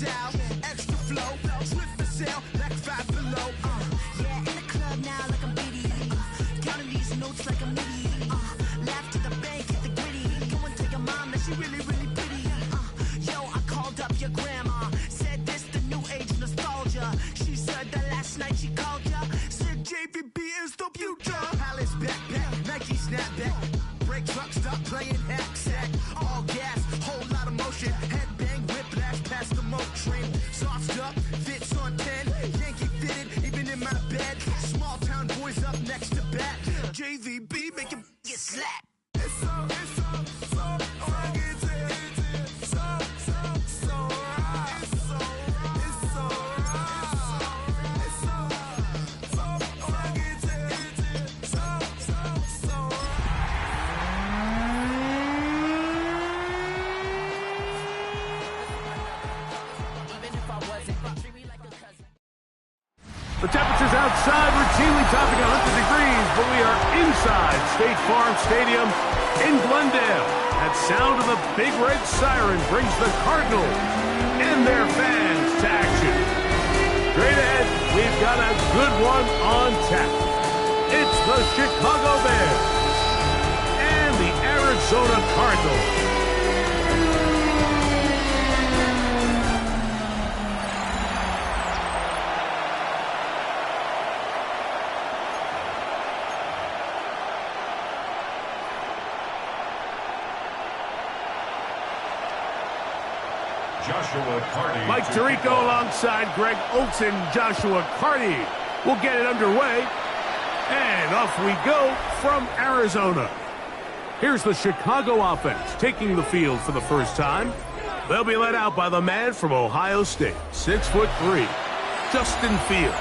style, extra flow, swift for sale, like 5 below. Yeah, in the club now like I'm Diddy. Counting these notes like I'm Nitty. Laugh to the bank, hit the gritty. Go and tell your mom that she really, really pretty. Yo, I called up your grandma. Said this the new age nostalgia. She said that last night she called ya. Said JVB is the future. Palace backpack, Nike snapback. Break truck, stop playing hack sack. All gas, whole lot of motion. Headbang, whiplash, past the moat train. Soft up, fits on 10. Yankee fitted, even in my bed. Small town boys up next to bat. JVB, make him get slapped. It's so right. The temperature's outside routinely topping 100 degrees, but we are inside State Farm Stadium in Glendale. That sound of the big red siren brings the Cardinals and their fans to action. Straight ahead, we've got a good one on tap. It's the Chicago Bears and the Arizona Cardinals. Mike Tirico alongside Greg Olson. Joshua Carty will get it underway. And off we go from Arizona. Here's the Chicago offense taking the field for the first time. They'll be led out by the man from Ohio State, 6'3", Justin Fields.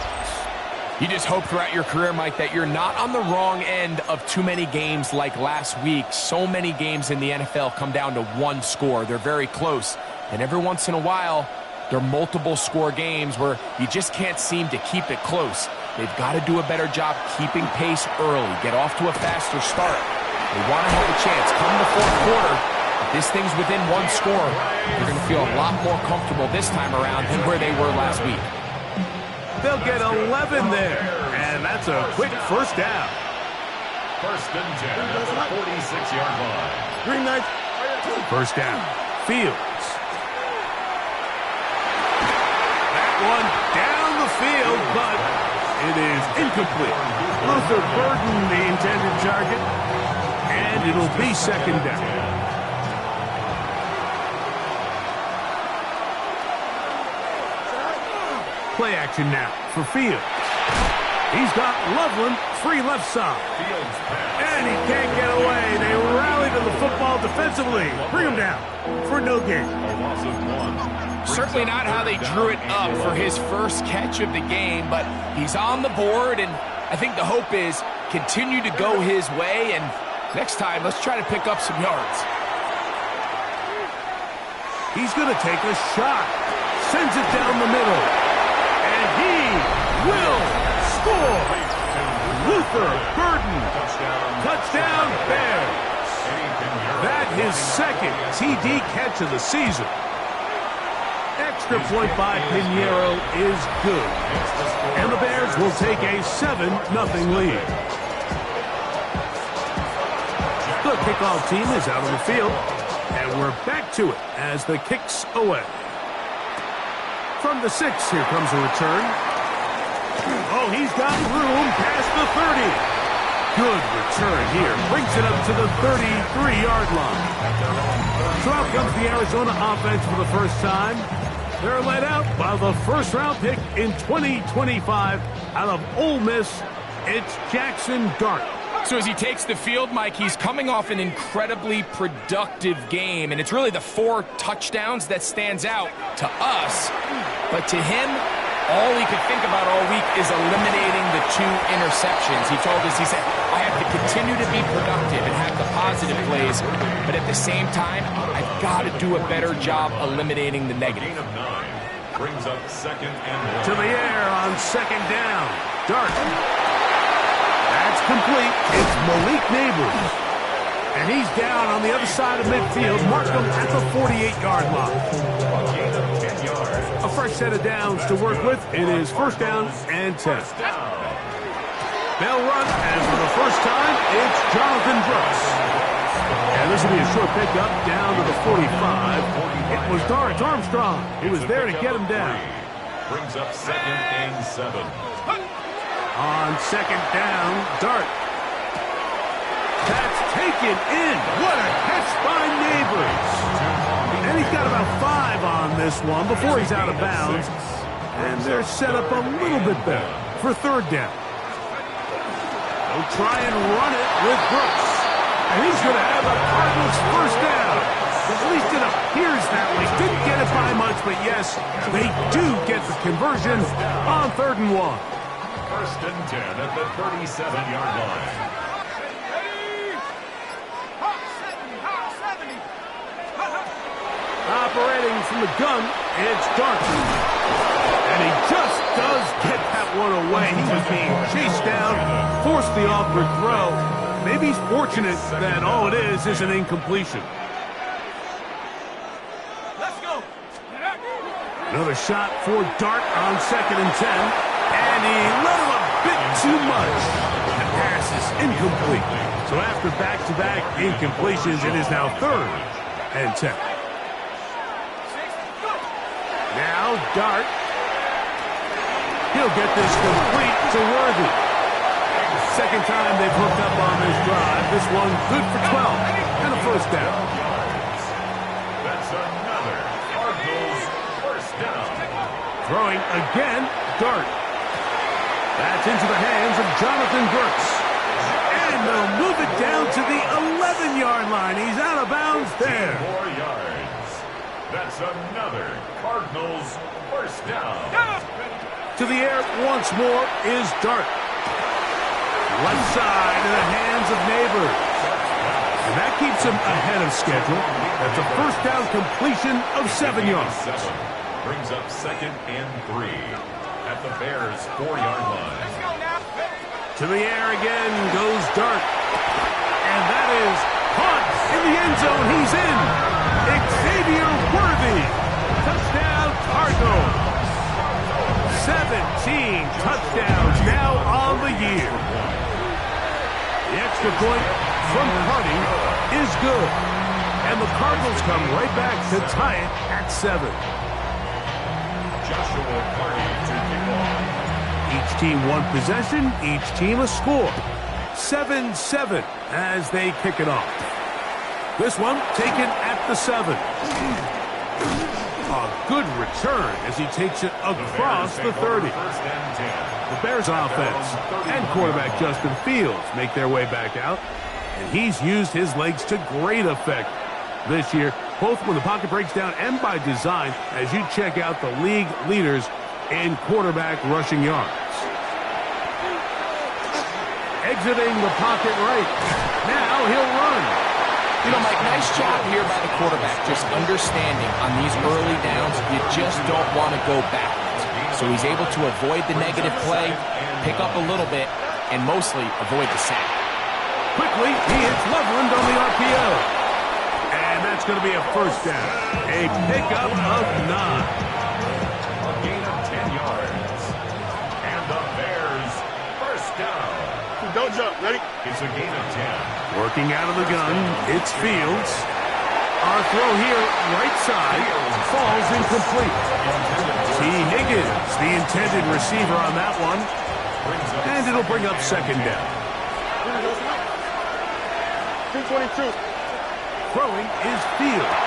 You just hope throughout your career, Mike, that you're not on the wrong end of too many games like last week. So many games in the NFL come down to one score. They're very close. And every once in a while, there are multiple score games where you just can't seem to keep it close. They've got to do a better job keeping pace early, get off to a faster start. They want to have a chance. Come the fourth quarter, if this thing's within one score, they're going to feel a lot more comfortable this time around than where they were last week. They'll get 11 there, and that's a quick first down. First and 10 at the 46-yard line. Green Knights. First down. Fields. One down the field, but it is incomplete. Luther Burden, the intended target, and it'll be second down. Play action now for Fields. He's got Loveland free left side. And he can't get away. They rally to the football defensively. Bring him down for no gain. A loss of 1. Certainly not how they drew it up for his first catch of the game, but he's on the board, and I think the hope is continue to go his way, and next time, let's try to pick up some yards. He's going to take a shot. Sends it down the middle. And he will score. Luther Burden. Touchdown Bears. That his second TD catch of the season. Extra point by Pinheiro is good. And the Bears will take a 7-0 lead. The kickoff team is out on the field. And we're back to it as the kick's away. From the 6, here comes a return. Oh, he's got room past the 30. Good return here. Brings it up to the 33-yard line. So out comes the Arizona offense for the first time. They're led out by the first-round pick in 2025 out of Ole Miss. It's Jackson Dart. So as he takes the field, Mike, he's coming off an incredibly productive game, and it's really the 4 touchdowns that stands out to us. But to him, all he could think about all week is eliminating the 2 interceptions. He told us, he said, I have to continue to be productive and have the positive plays, but at the same time, I've got to do a better job eliminating the negative. Brings up second and 1. To the air on second down. Dart. That's complete. It's Malik Neighbors. And he's down on the other side of midfield. Mark him at the 48-yard line. A gain of 10 yards. set of downs to work with. It is first down and 10. They'll run, and for the first time, it's Jonathan Brooks. And this will be a short pickup down to the 45. It was Dorrance Armstrong who was there to get him down. Brings up 2nd and 7. On 2nd down, Dart. That's taken in. What a catch by Neighbors. And he's got about 5 on this one before he's out of bounds. And they're set up a little bit better for 3rd down. They'll try and run it with Brooks. And he's going to have a Cardinals first down. At least it appears that way. Didn't get it by much, but yes, they do get the conversion on 3rd and 1. 1st and 10 at the 37-yard line. Operating from the gun, it's Dart. And he just does get that one away. He was being chased down, forced the awkward throw. Maybe he's fortunate that all it is an incompletion. Let's go. Another shot for Dart on 2nd and 10. And he let him a bit too much. The pass is incomplete. So after back-to-back incompletions, it is now 3rd and 10. Now Dart. He'll get this complete to Worthy. Second time they've hooked up on this drive. This one good for 12 and a first down. That's another Cardinals first down. Throwing again, Dart. That's into the hands of Jonathan Brooks. And they'll move it down to the 11-yard line. He's out of bounds there. 4 yards. That's another Cardinals first down. To the air once more is Dart. Left side in the hands of Neighbors. And that keeps him ahead of schedule. That's a first down completion of 7 yards. Brings up 2nd and 3 at the Bears' 4-yard line. To the air again goes Dart. And that is caught in the end zone. He's in. Xavier Worthy. Touchdown Cardinals. 17 touchdowns now on the year. The extra point from Harding is good. And the Cardinals come right back to tie it at 7. Joshua Harding to kick off. Each team one possession, each team a score. 7-7 as they kick it off. This one taken at the 7. A good return as he takes it across the 30. The Bears offense and quarterback Justin Fields make their way back out. And he's used his legs to great effect this year, both when the pocket breaks down and by design, as you check out the league leaders in quarterback rushing yards. Exiting the pocket right. Now he'll run. You know, Mike, nice job here by the quarterback, just understanding on these early downs, you just don't want to go backwards. So he's able to avoid the negative play, pick up a little bit, and mostly avoid the sack. Quickly, he hits Loveland on the RPO. And that's going to be a first down. A pickup of 9. A gain of 10 yards. And the Bears first down. Don't jump. Ready? It's a gain of 10. Working out of the gun, it's Fields. Our throw here, right side, falls incomplete. T. Higgins, the intended receiver on that one. And it'll bring up second down. 222. Throwing is Fields.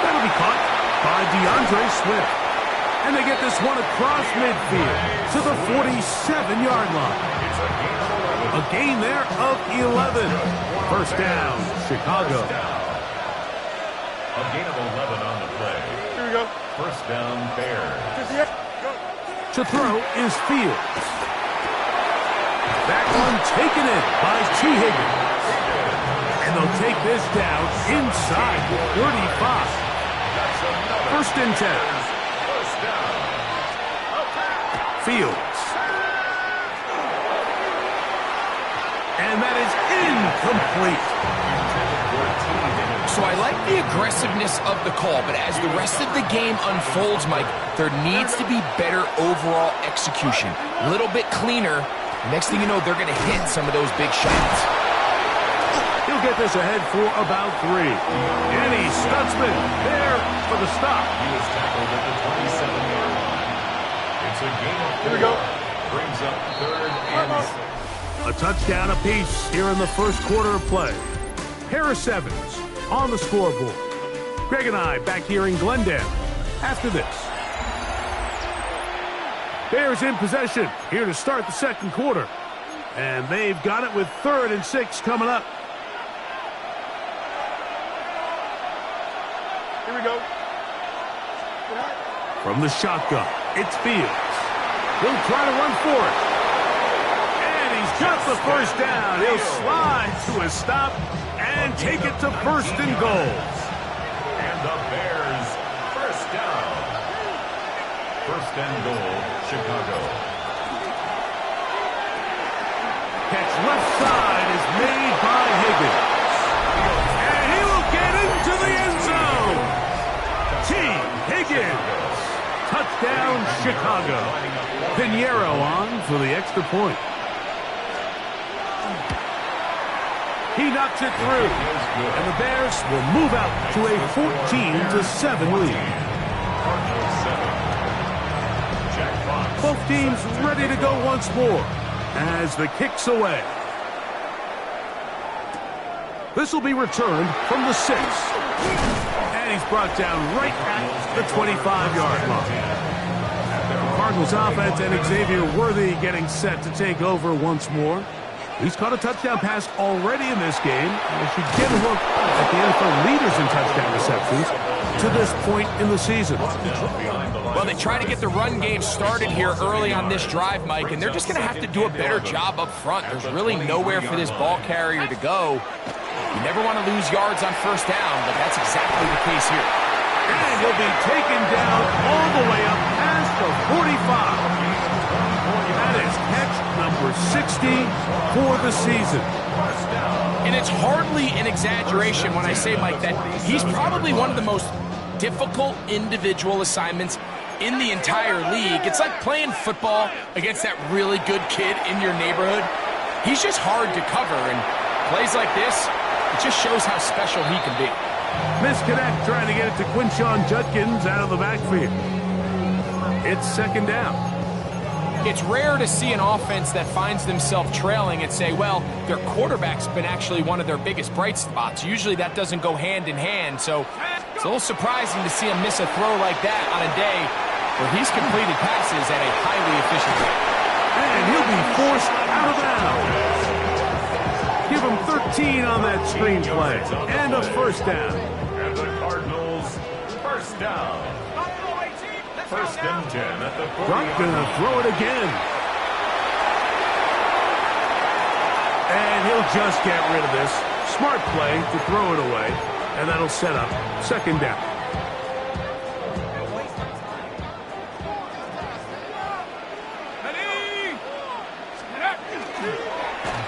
That'll be caught by DeAndre Swift. And they get this one across midfield to the 47-yard line. A gain there of 11. First down, Chicago. A gain of 11 on the play. Here we go. First down, Bears. To throw is Fields. That one taken in by T. Higgins. And they'll take this down inside the 35. First and 10. First down. Fields. And that is incomplete. So I like the aggressiveness of the call, but as the rest of the game unfolds, Mike, there needs to be better overall execution. A little bit cleaner. Next thing you know, they're going to hit some of those big shots. He'll get this ahead for about 3. And he's Stutzman there for the stop. He was tackled at the 27-yard line. It's a gain of 4. Here we go. Brings up 3rd and 6. A touchdown apiece here in the first quarter of play. Harris Evans on the scoreboard. Greg and I back here in Glendale after this. Bears in possession here to start the second quarter. And they've got it with 3rd and 6 coming up. Here we go. From the shotgun, it's Fields. He'll try to run for it. And he's got the first down. He'll slide to a stop and take it to 1st and goal. And the Bears first down. 1st and goal, Chicago. Catch left side is made by Higgins. And he will get into the end zone. T. Higgins. Touchdown, Chicago. Pinheiro on for the extra point. He knocks it through. And the Bears will move out to a 14-7 lead. Both teams ready to go once more as the kick's away. This will be returned from the 6. And he's brought down right at the 25-yard line. The Cardinals offense and Xavier Worthy getting set to take over once more. He's caught a touchdown pass already in this game. And should get a look at the NFL leaders in touchdown receptions to this point in the season. Well, they try to get the run game started here early on this drive, Mike, and they're just going to have to do a better job up front. There's really nowhere for this ball carrier to go. You never want to lose yards on 1st down, but that's exactly the case here. And he'll be taken down all the way up past the 45. That is catch number 60 for the season. And it's hardly an exaggeration when I say, Mike, that he's probably one of the most difficult individual assignments in the entire league. It's like playing football against that really good kid in your neighborhood. He's just hard to cover, and plays like this, it just shows how special he can be. Misconnect trying to get it to Quinshon Judkins out of the backfield. It's 2nd down. It's rare to see an offense that finds themselves trailing and say, well, their quarterback's been actually one of their biggest bright spots. Usually that doesn't go hand in hand, so it's a little surprising to see him miss a throw like that on a day where he's completed passes at a highly efficient rate. And he'll be forced out of bounds. Give him 13 on that screenplay. And a 1st down. And the Cardinals first down. 1st and 10 at the 40. Grunt gonna throw it again. And he'll just get rid of this. Smart play to throw it away. And that'll set up 2nd down.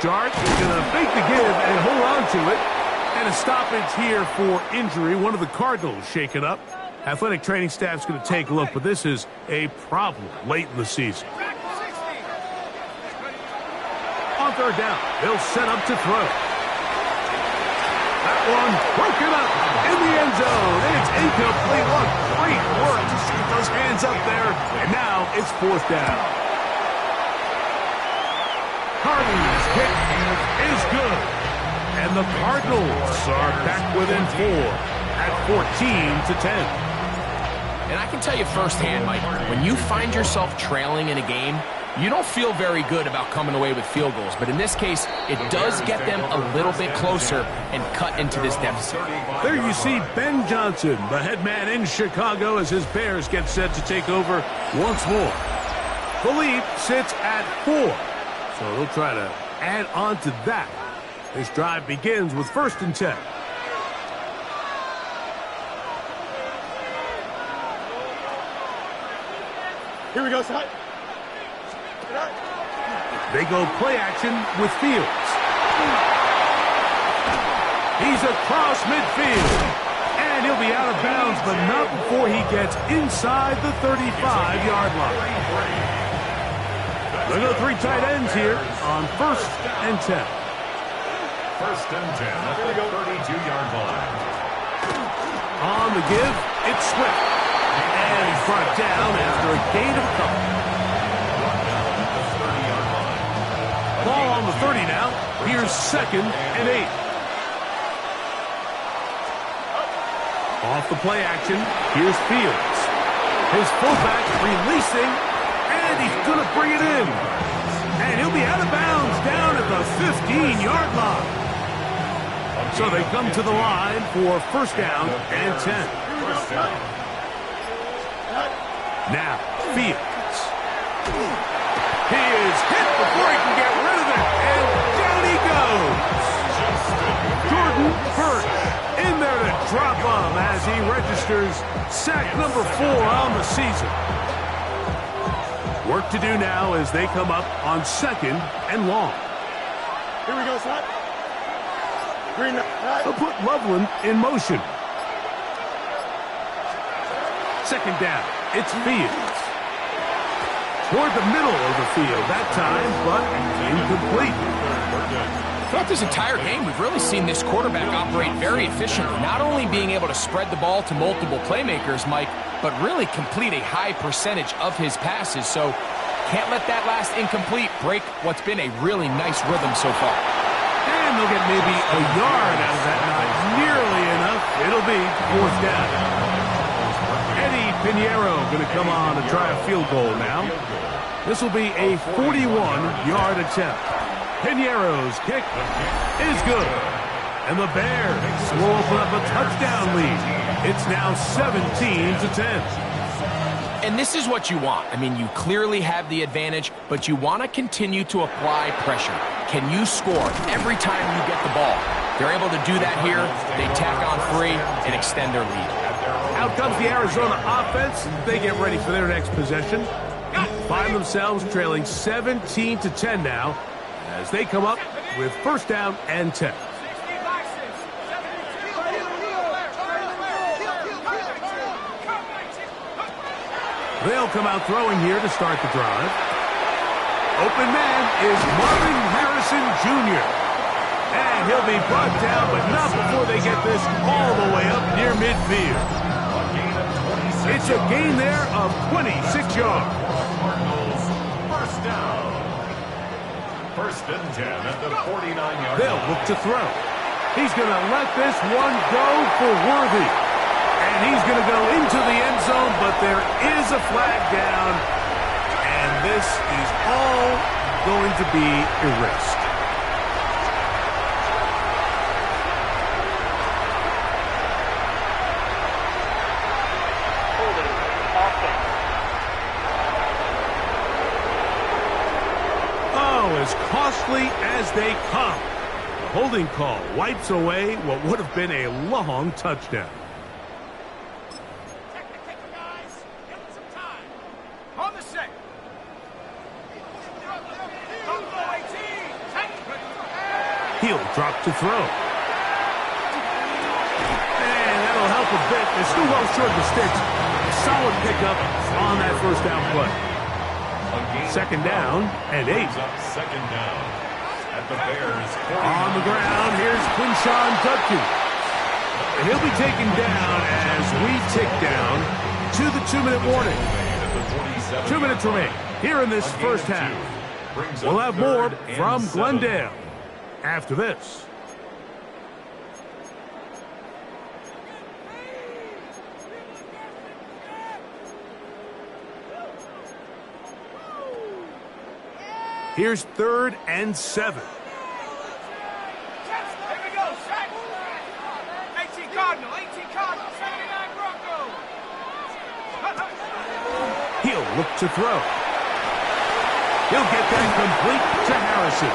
Dart is going to fake the give and hold on to it. And a stoppage here for injury. One of the Cardinals shaken up. Athletic training staff's going to take a look, but this is a problem late in the season. On 3rd down, they'll set up to throw. That one broken up in the end zone. It's incomplete. What great work to shoot those hands up there. And now it's 4th down. Cardinals kick is good. And the Cardinals are back within 4 at 14-10. And I can tell you firsthand, Mike, when you find yourself trailing in a game, you don't feel very good about coming away with field goals. But in this case, it does get them a little bit closer and cut into this deficit. There you see Ben Johnson, the head man in Chicago, as his Bears get set to take over once more. The lead sits at 4, so they'll try to add on to that. This drive begins with 1st and 10. Here we go, side. They go play action with Fields. He's across midfield. And he'll be out of bounds, but not before he gets inside the 35-yard line. Look at the 3 tight ends here on 1st and 10. 1st and 10 at the 32-yard line. On the give, it's Swift. And he's brought down after a gain of a couple. Ball on the 30 now. Here's 2nd and 8. Off the play action, here's Fields. His fullback releasing, and he's going to bring it in. And he'll be out of bounds down at the 15-yard line. So they come to the line for 1st down and 10. Now, Fields. He is hit before he can get rid of it, and down he goes. Jordan Birch in there to drop him as he registers sack number 4 on the season. Work to do now as they come up on 2nd and long. Here we go, slot. Green. They'll put Loveland in motion. 2nd down. It's Fields. Toward the middle of the field that time, but incomplete. Throughout this entire game, we've really seen this quarterback operate very efficiently, not only being able to spread the ball to multiple playmakers, Mike, but really complete a high percentage of his passes. So can't let that last incomplete break what's been a really nice rhythm so far. And they'll get maybe a yard out of that. Not nearly enough. It'll be 4th down. Eddie Pinheiro going to come on to try a field goal now. This will be a 41-yard attempt. Pinheiro's kick is good. And the Bears will open up a touchdown lead. It's now 17-10. And this is what you want. I mean, you clearly have the advantage, but you want to continue to apply pressure. Can you score every time you get the ball? They're able to do that here. They tack on 3 and extend their lead. Out comes the Arizona offense. They get ready for their next possession. Find themselves trailing 17-10 now as they come up with 1st down and 10. They'll come out throwing here to start the drive. Open man is Marvin Harrison Jr. And he'll be brought down, but not before they get this all the way up near midfield. It's a gain there of 26 yards. Cardinals, 1st down. 1st and 10 at the 49-yard line. They'll look to throw. He's going to let this one go for Worthy. And he's going to go into the end zone, but there is a flag down. And this is all going to be erased. Oh, as costly as they come. The holding call wipes away what would have been a long touchdown. He'll drop to throw. And that'll help a bit. They're still well short of the sticks. Solid pickup on that 1st down play. 2nd down and 8. 2nd down at the Bears. On the ground, here's Quinshawn Judkins. And he'll be taken down as we tick down to the 2-minute warning. 2 minutes remain here in this 1st half. We'll have more from Glendale after this. Here's 3rd and 7. Here we go, set. 18 Cardinal, 79 Broncos. He'll look to throw. He'll get that complete to Harrison.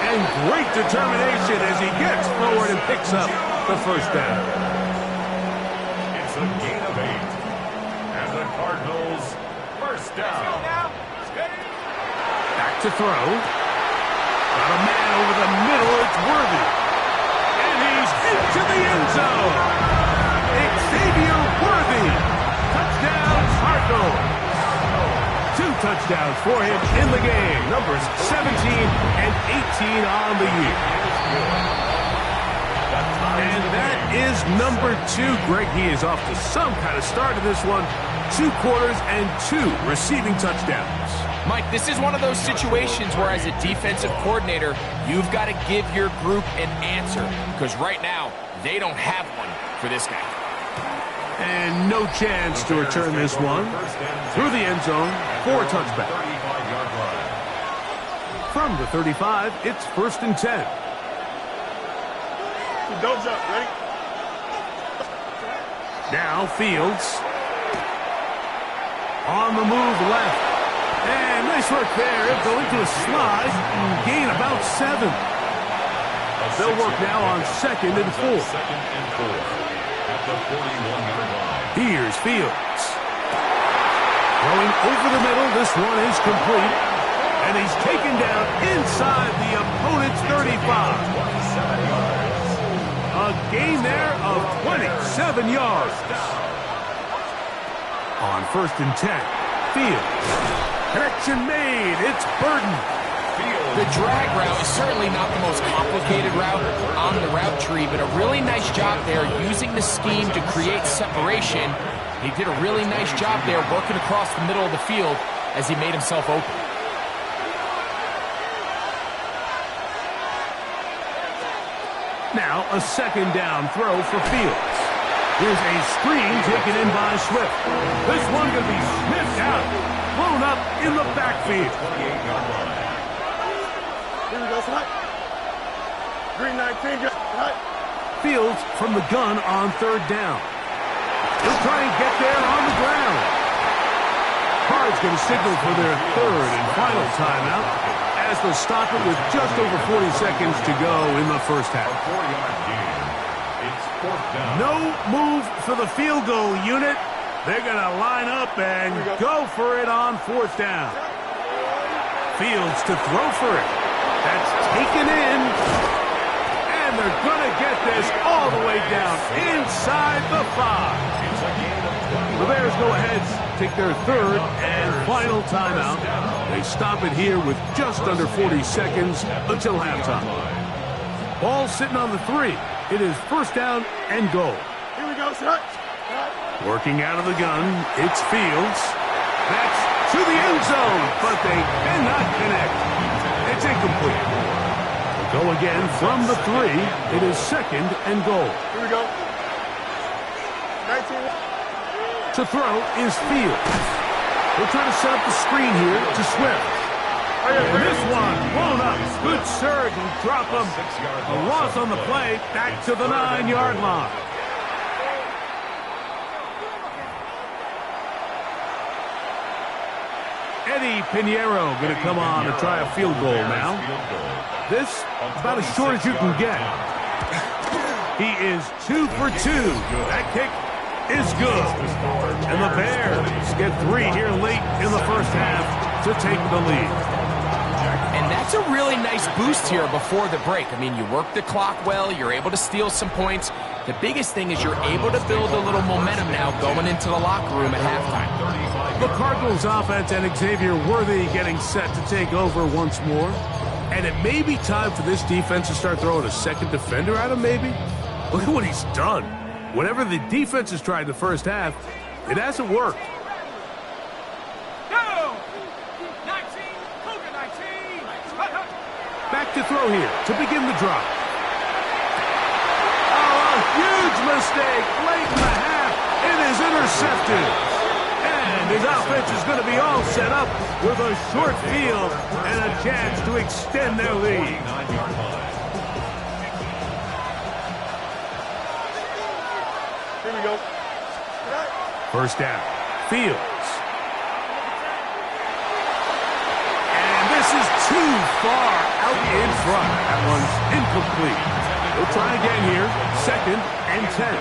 And great determination as he gets forward and picks up the 1st down. It's a gain of 8. And the Cardinals, 1st down. Back to throw. Got a man over the middle. It's Worthy. And he's into the end zone. Xavier Worthy. Touchdown, Cardinals. 2 touchdowns for him in the game. Numbers 17 and 18 on the year. And that is number 2. Greg, he is off to some kind of start in this one. 2 quarters and 2 receiving touchdowns. Mike, this is one of those situations where as a defensive coordinator, you've got to give your group an answer. Because right now, they don't have one for this guy. And no chance to return this one. Through the end zone for a touchback. From the 35, it's 1st and 10. Dogs up, ready? Now Fields. On the move left. And nice work there. He'll go into a slide and gain about 7. They'll work now on 2nd and 4. At the 41-yard line. Here's Fields. Going over the middle. This one is complete. And he's taken down inside the opponent's 35. 27 yards. A gain there of 27 yards. On 1st and 10, Fields. Connection made. It's Burton. The drag route is certainly not the most complicated route on the route tree, but a really nice job there using the scheme to create separation. He did a really nice job there working across the middle of the field as he made himself open. Now a 2nd down throw for Fields. Here's a screen taken in by Swift. This one going to be sniffed out, blown up in the backfield. 28-yard line. Here we go, slide. Green 19, just slide. Fields from the gun on 3rd down. He'll try and get there on the ground. Cards going to signal for their 3rd and final timeout as they'll stop it with just over 40 seconds to go in the first half. 4-yard gain. It's 4th down. No move for the field goal unit. They're going to line up and go for it on 4th down. Fields to throw for it. That's taken in. And they're going to get this all the way down inside the 5. The Bears go ahead, take their 3rd and final timeout. They stop it here with just under 40 seconds until halftime. Ball sitting on the 3. It is 1st down and goal. Here we go, slide. Working out of the gun, it's Fields. That's to the end zone, but they cannot connect. It's incomplete. They'll go again from the 3. It is 2nd and goal. Here we go. 19. To throw is Fields. They'll try to set up the screen here to Swift. And this one blown up. Good surge and drop him. A loss on the play, back to the 9-yard line. Eddie Pinheiro going to come on and try a field goal now. This, about as short as you can get. He is 2 for 2. That kick is good. And the Bears get 3 here late in the first half to take the lead. And that's a really nice boost here before the break. I mean, you work the clock well, you're able to steal some points. The biggest thing is you're able to build a little momentum now going into the locker room at halftime. The Cardinals offense and Xavier Worthy getting set to take over once more. And it may be time for this defense to start throwing a second defender at him, maybe. Look at what he's done. Whatever the defense has tried in the first half, it hasn't worked. Go! 19, Cougar 19. Back to throw here to begin the drive. Oh, a huge mistake late in the half. It is intercepted. And his offense is going to be all set up with a short field and a chance to extend their lead. Here we go. 1st down. Fields. And this is too far out in front. That one's incomplete. We'll try again here. 2nd and 10.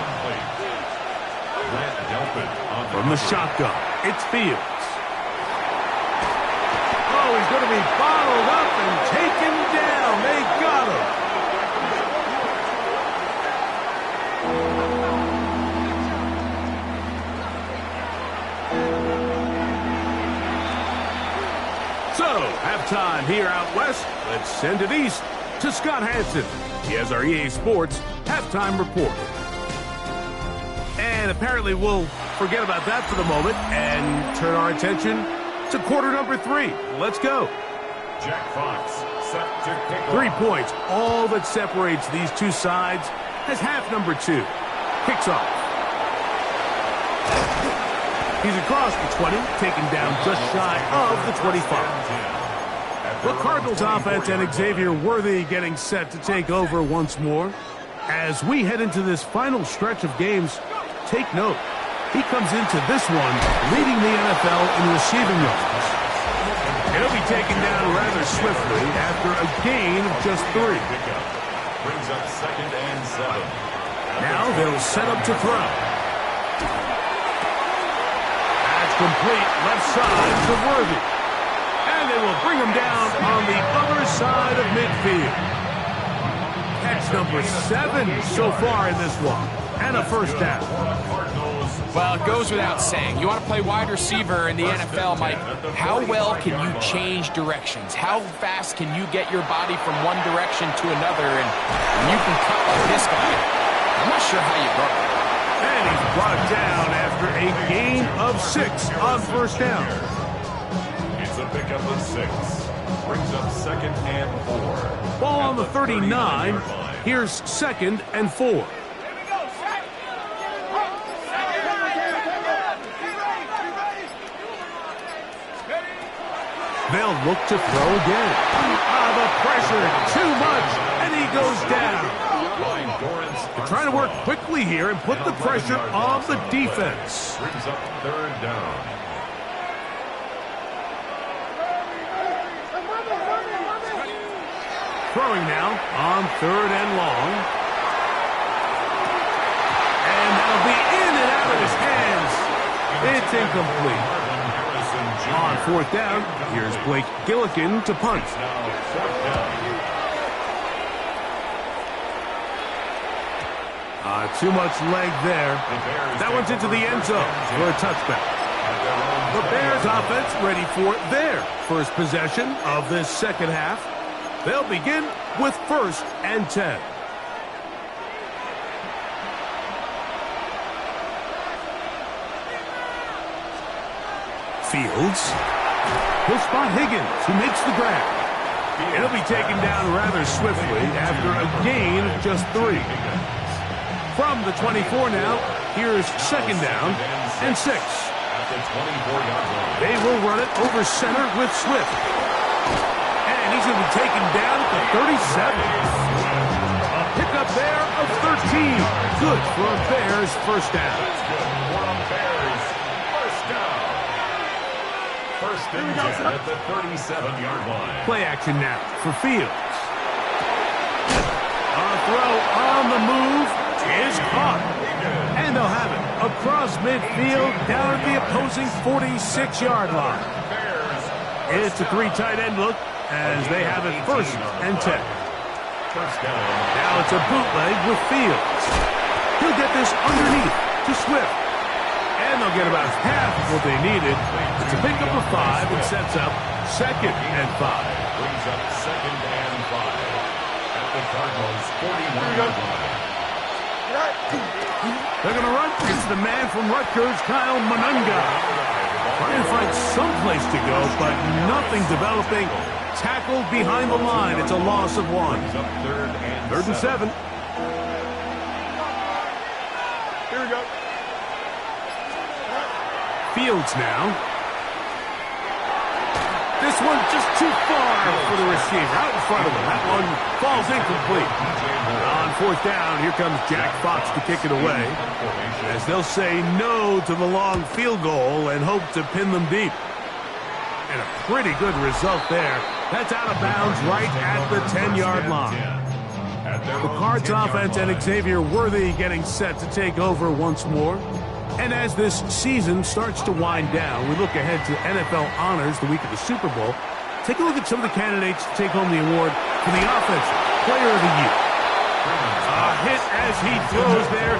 From the shotgun, it's Fields. Oh, he's going to be bottled up and taken down. They got him. So, halftime here out west. Let's send it east to Scott Hansen. He has our EA Sports halftime report. And apparently we'll forget about that for the moment and turn our attention to quarter number 3. Let's go. Jack Fox set to kick off. 3 points, all that separates these two sides, as half number 2 kicks off. He's across the 20, taken down just shy of the 25. The Cardinals offense and Xavier Worthy getting set to take over once more. As we head into this final stretch of games, take note, he comes into this one leading the NFL in receiving yards. He'll be taken down rather swiftly after a gain of just 3. Brings up 2nd and 7. Now they'll set up to throw. That's complete left side to Worthy. And they will bring him down on the other side of midfield. Catch number 7 so far in this one. And a first down. Well, it goes without saying. You want to play wide receiver in the NFL, Mike, how well can you change directions? How fast can you get your body from one direction to another? And you can cut like this guy. I'm not sure how you broke it. And he's brought down after a gain of 6 on first down. It's a pickup of 6. Brings up 2nd and 4. Ball on the 39. Here's 2nd and 4. They'll look to throw again. The pressure, too much, and he goes down. They're trying to work quickly here and put the pressure on the defense. Brings up 3rd down. Throwing now on 3rd and long. And that'll be in and out of his hands. It's incomplete. On 4th down, here's Blake Gillikin to punt. Too much leg there. That one's into the end zone for a touchback. The Bears offense ready for their first possession of this second half. They'll begin with 1st and 10. Fields. He'll spot Higgins, who makes the grab. It'll be taken down rather swiftly after a gain of just 3. From the 24 now, here's 2nd down and 6. They will run it over center with Swift. And he's going to be taken down at the 37. A pickup there of 13. Good for a Bears first down. First and 10 at the 37-yard line. Play action now for Fields. A throw on the move is caught. And they'll have it across midfield down at the opposing 46-yard line. It's a 3 tight end look as they have it 1st and 10. Now it's a bootleg with Fields. He'll get this underneath to Swift. And they'll get about half of what they needed. It's a pickup of 5 and sets up 2nd and 5. Brings up 2nd and 5 at the Cardinals' 41-yard line. They're going to run. It's the man from Rutgers, Kyle Monunga. Trying to find some place to go, but nothing developing. Tackled behind the line. It's a loss of 1. 3rd and 7. Here we go. Fields now. This one just too far for the receiver. Out in front of him. That one falls incomplete. On 4th down, here comes Jack Fox to kick it away. As they'll say no to the long field goal and hope to pin them deep. And a pretty good result there. That's out of bounds right at the 10-yard line. The Cards offense and Xavier Worthy getting set to take over once more. And as this season starts to wind down, we look ahead to NFL honors the week of the Super Bowl. Take a look at some of the candidates to take home the award for the Offensive Player of the Year. A hit as he throws there.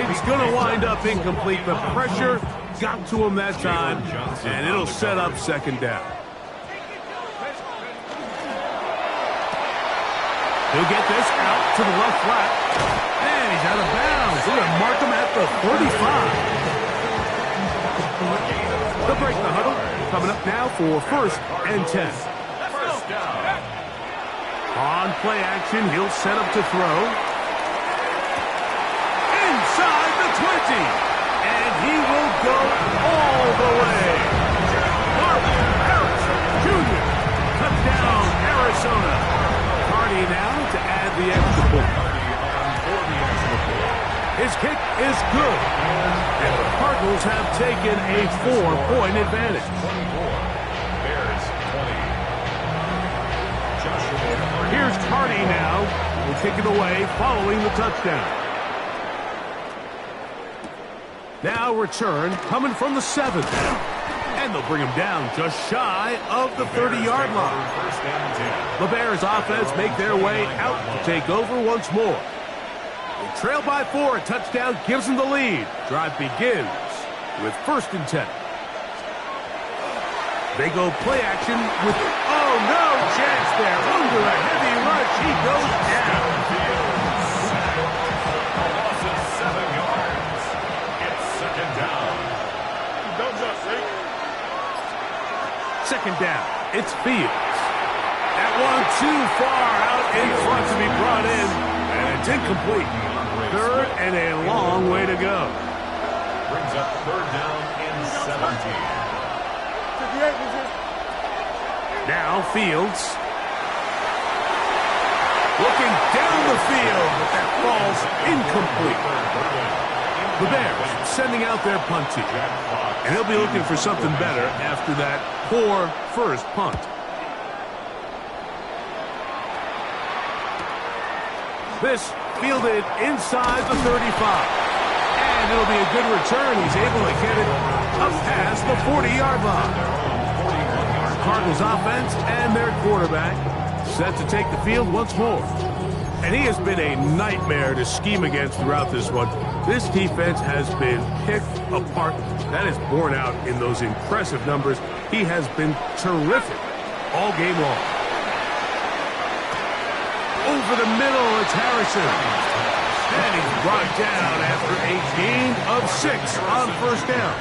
It's going to wind up incomplete. The pressure got to him that time, and it'll set up 2nd down. He'll get this out to the left flat. And he's out of bounds. They're going to mark him at the 35. They'll break the huddle. Coming up now for 1st and 10. First down. On play action, he'll set up to throw. Inside the 20. And he will go all the way. Marvin Harrison Jr. Touchdown, Arizona. Carney now to add the extra point. His kick is good. And the Cardinals have taken a 4-point advantage. Bears 20. Here's Carney now. Will kick it away following the touchdown. Now return coming from the 7th. And they'll bring him down just shy of the 30-yard line. First and 10. The Bears offense make their way out to take over once more. They trail by 4. A touchdown gives them the lead. Drive begins with 1st and 10. They go play action with, oh, no chance there. Under a heavy rush, he goes down. A loss of 7 yards. It's 2nd down. Don't just see. 2nd down. It's Fields. That one too far out in front to be brought in. And it's incomplete. 3rd and a long way to go. Brings up 3rd down and 17. Now Fields. Looking down the field, but that falls incomplete. The Bears sending out their punt team. And he'll be looking for something better after that poor first punt. This fielded inside the 35. And it'll be a good return. He's able to get it up past the 40-yard line. Cardinals offense and their quarterback set to take the field once more. And he has been a nightmare to scheme against throughout this one. This defense has been picked apart. That is borne out in those impressive numbers. He has been terrific all game long. Over the middle, it's Harrison. And he's brought down after a gain of 6 on 1st down.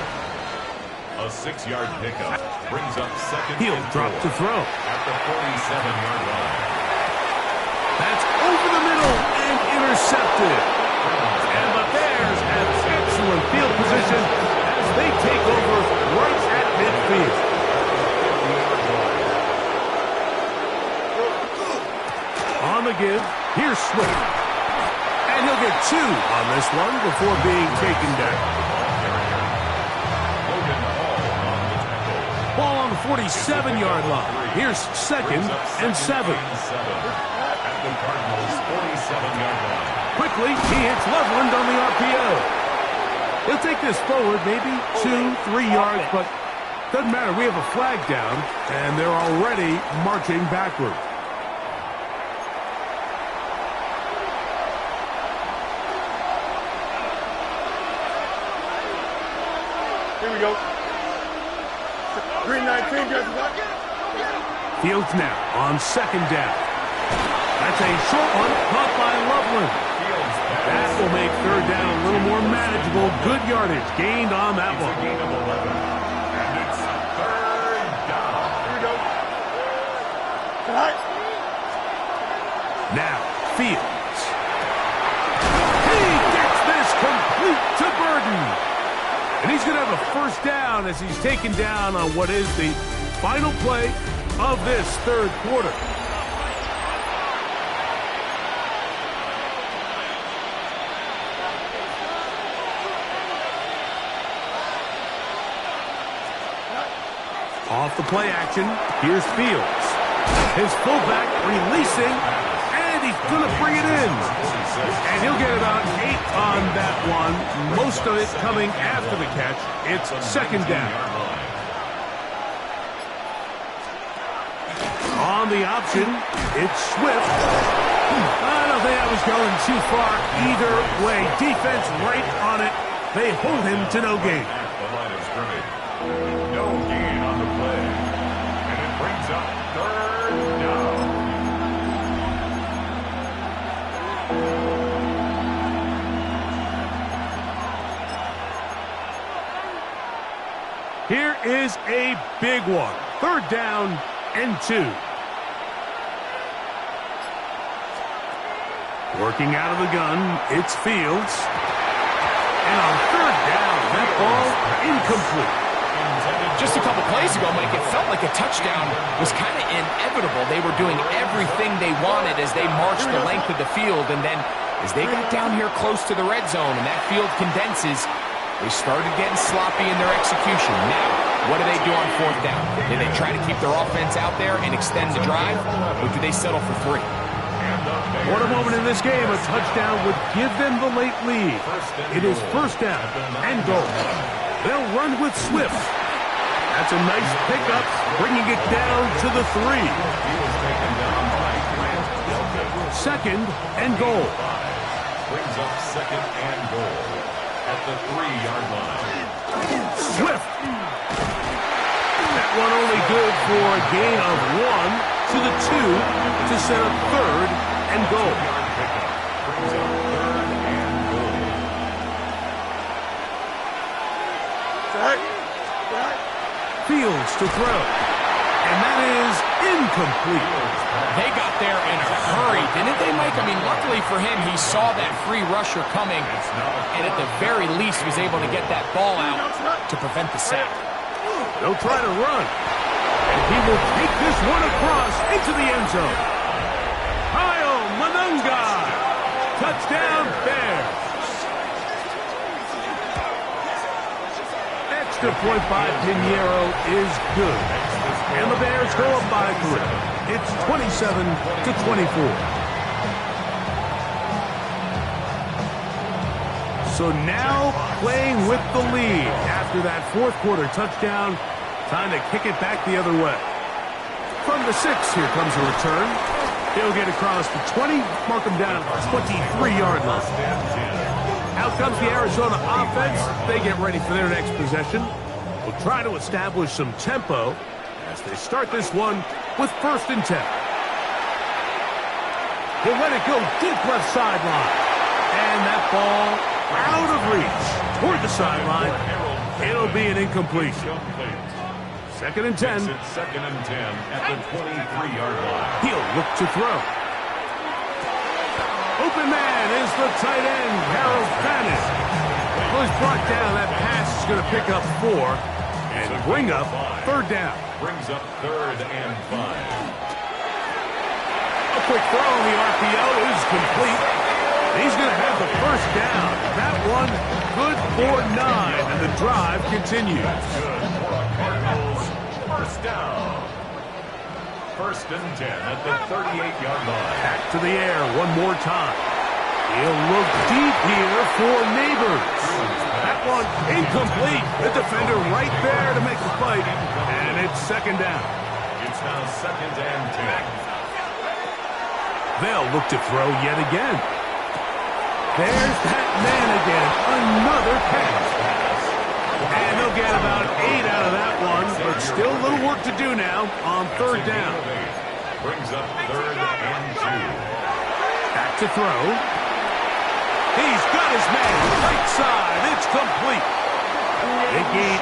A 6-yard pickup brings up 2nd He'll and drop 4 to throw. at the 47-yard line. That's over the middle and intercepted. And the Bears have excellent field position as they take over right at midfield. On the give, here's Swift. And he'll get 2 on this one before being taken down. Ball on the 47-yard line. Here's 2nd and 7. At the Cardinals' 47-yard line. Quickly, he hits Loveland on the RPO. He'll take this forward, maybe 2-3 yards, but doesn't matter. We have a flag down, and they're already marching backward. Here we go. Green 19, just what? Fields now on 2nd down. That's a short one caught by Loveland. That will make 3rd down a little more manageable. Good yardage gained on that It's a one. gain of 11. And it's 3rd down. Here we go. All right. Now, Fields. He gets this complete to Burden. And he's going to have a 1st down as he's taken down on what is the final play of this 3rd quarter. Off the play action, here's Fields. His fullback releasing, and he's going to bring it in. And he'll get about 8 on that one, most of it coming after the catch. It's 2nd down. On the option, it's Swift. I don't think I was going too far either way. Defense right on it. They hold him to no gain. At the line of scrimmage. No gain on the play. And it brings up 3rd down. is a big one. 3rd down and 2. Working out of the gun, it's Fields. And on 3rd down, that ball incomplete. Just a couple plays ago, Mike, it felt like a touchdown was kind of inevitable. They were doing everything they wanted as they marched the length of the field, and then as they got down here close to the red zone and that field condenses, they started getting sloppy in their execution. Now, what do they do on 4th down? Do they try to keep their offense out there and extend the drive, or do they settle for 3? What a moment in this game. A touchdown would give them the late lead. It is 1st down and goal. They'll run with Swift. That's a nice pickup, bringing it down to the 3. 2nd and goal. Brings up 2nd and goal at the 3-yard line. Swift. That one only good for a gain of 1 to the 2 to set up 3rd and goal. Brings up 3rd and goal. Fields to throw. And that is incomplete. They got there in a hurry, didn't they, Mike? I mean, luckily for him, he saw that free rusher coming and at the very least was able to get that ball out to prevent the sack. They'll try to run. And he will take this one across into the end zone. Kyle Manunga. Touchdown, Bears. Extra point by Pinheiro is good. And the Bears go up by 3. It's 27-24. So now playing with the lead after that 4th quarter touchdown. Time to kick it back the other way. From the 6, here comes a return. He'll get across the 20, mark him down at the 23-yard line. Out comes the Arizona offense. They get ready for their next possession. We'll try to establish some tempo as they start this one with 1st and 10. He'll let it go deep left sideline. And that ball out of reach toward the sideline. It'll be an incompletion. 2nd and 10. It's 2nd and 10 at the 23-yard line. He'll look to throw. Open man is the tight end, Harold Fannin. Well, he's brought down. That pass is going to pick up 4 and bring up 3rd down. Brings up 3rd and 5. A quick throw on the RPO is complete. He's going to have the 1st down. That one good for 9, and the drive continues. Good for a Cardinals 1st down. 1st and 10 at the 38-yard line. Back to the air one more time. He'll look deep here for Neighbors. That one incomplete. The defender right there to make the fight. And it's 2nd down. It's now 2nd and 10. They'll look to throw yet again. There's that man again. Another pass. And they'll get about 8 out of that one, but still a little work to do now on 3rd down. Brings up 3rd and 2. Back to throw. He's got his man right side. It's complete. They gain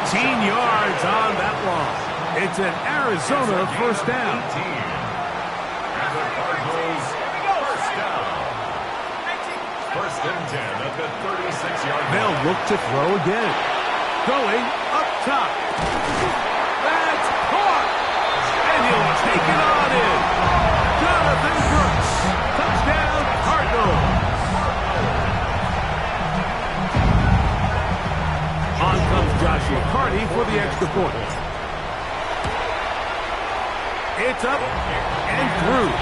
18 yards on that one. It's an Arizona 1st down. And the Cardinals 1st down. 1st and 10 at the 36-yard line. They'll look to throw again. Going up top. That's caught. And he'll take it on in. Jonathan Brooks. Touchdown, Cardinals. On comes Joshua Carty for the extra point. It's up and through.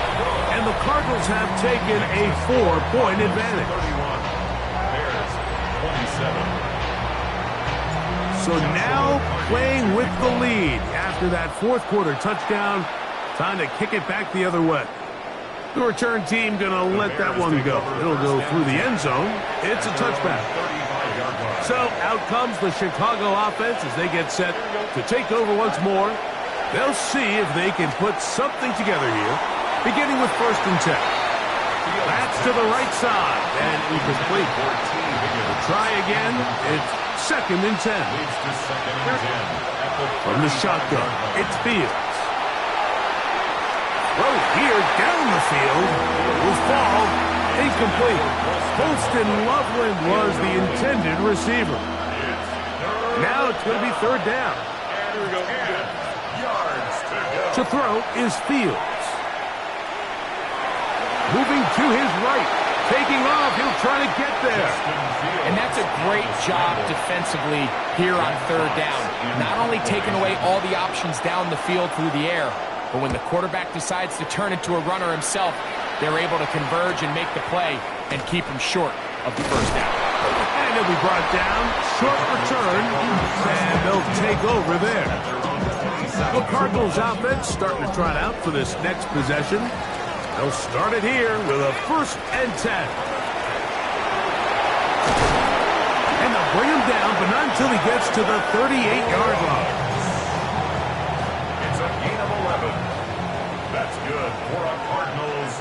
And the Cardinals have taken a 4-point advantage. 31. Bears 27. So now playing with the lead after that 4th quarter touchdown. Time to kick it back the other way. The return team going to let that one go. It'll go through the end zone. It's a touchback. So out comes the Chicago offense as they get set to take over once more. They'll see if they can put something together here, beginning with 1st and 10. That's to the right side, and incomplete. Try again. It's 2nd and 10. Leads to 2nd and 10. At the From the shotgun, it's Fields. Throw here down the field. Will fall. Incomplete. Holston Loveland was the intended receiver. Now it's going to be 3rd down. Here we go. 10 yards to go. To throw is Fields. Moving to his right. Taking off. He'll try to get there. And that's a great job defensively here on 3rd down. Not only taking away all the options down the field through the air, but when the quarterback decides to turn into a runner himself, they're able to converge and make the play and keep him short of the 1st down. And he'll be brought down. Short return. And they'll take over there. The Cardinals offense starting to trot out for this next possession. They'll start it here with a 1st and 10. And they'll bring him down, but not until he gets to the 38-yard line. It's a gain of 11. That's good for a Cardinals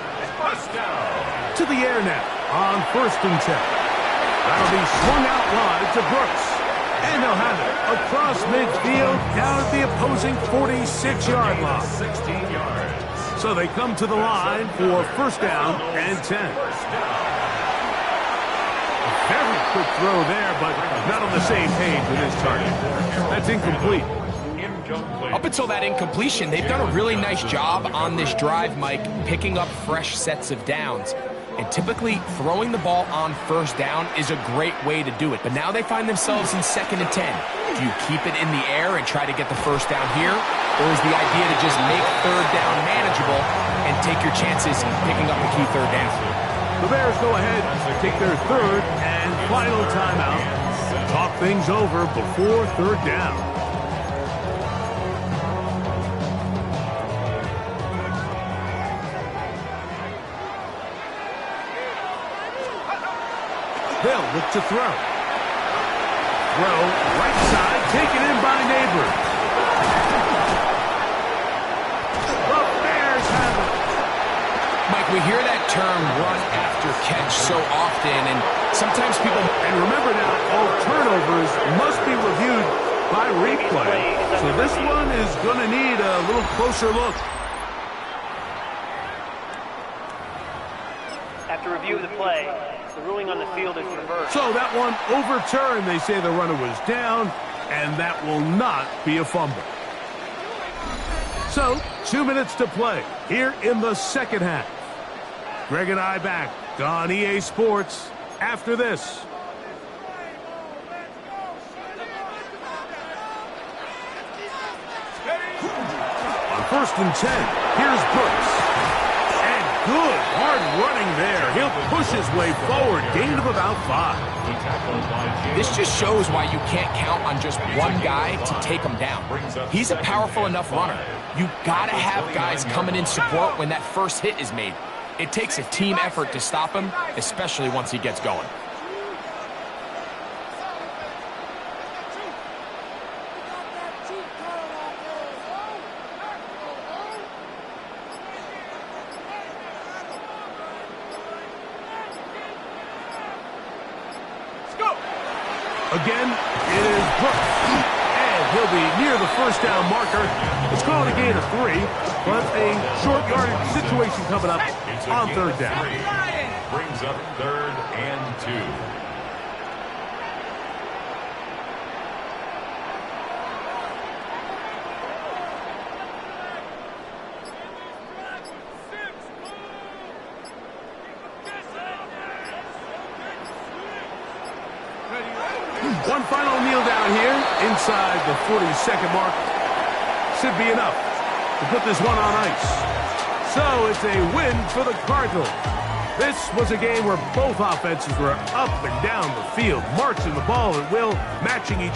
1st down. To the air now on 1st and 10. That'll be swung out wide to Brooks. And they'll have it across midfield down at the opposing 46-yard line. 16 yards. So they come to the line for 1st down and 10. Very quick throw there, but not on the same page with his target. That's incomplete. Up until that incompletion, they've done a really nice job on this drive, Mike, picking up fresh sets of downs. And typically, throwing the ball on 1st down is a great way to do it. But now they find themselves in 2nd and 10. Do you keep it in the air and try to get the 1st down here? Or is the idea to just make 3rd down manageable and take your chances picking up the key 3rd down? The Bears go ahead, take their 3rd and final timeout. Talk things over before 3rd down. They'll look to throw. Throw, right side, taken in by Neighbor. The Bears have it. Mike, we hear that term run after catch so often, and sometimes people... And remember now, all turnovers must be reviewed by replay. So this one is going to need a little closer look. After review of the play, the ruling on the field is reversed. So that one overturned. They say the runner was down, and that will not be a fumble. So, 2 minutes to play here in the 2nd half. Greg and I back on EA Sports after this. On 1st and 10, here's Brooks. Good, hard running there. He'll push his way forward. Gain of about 5. This just shows why you can't count on just one guy to take him down. He's a powerful enough runner. You gotta have guys coming in support when that first hit is made. It takes a team effort to stop him, especially once he gets going. Again, it is Brooks. And he'll be near the 1st down marker. It's called a gain of 3, but a short yardage situation coming up on 3rd down. Brings up 3rd and 2. One final kneel down here inside the 40-second mark. Should be enough to put this one on ice. So it's a win for the Cardinals. This was a game where both offenses were up and down the field, marching the ball at will, matching each other.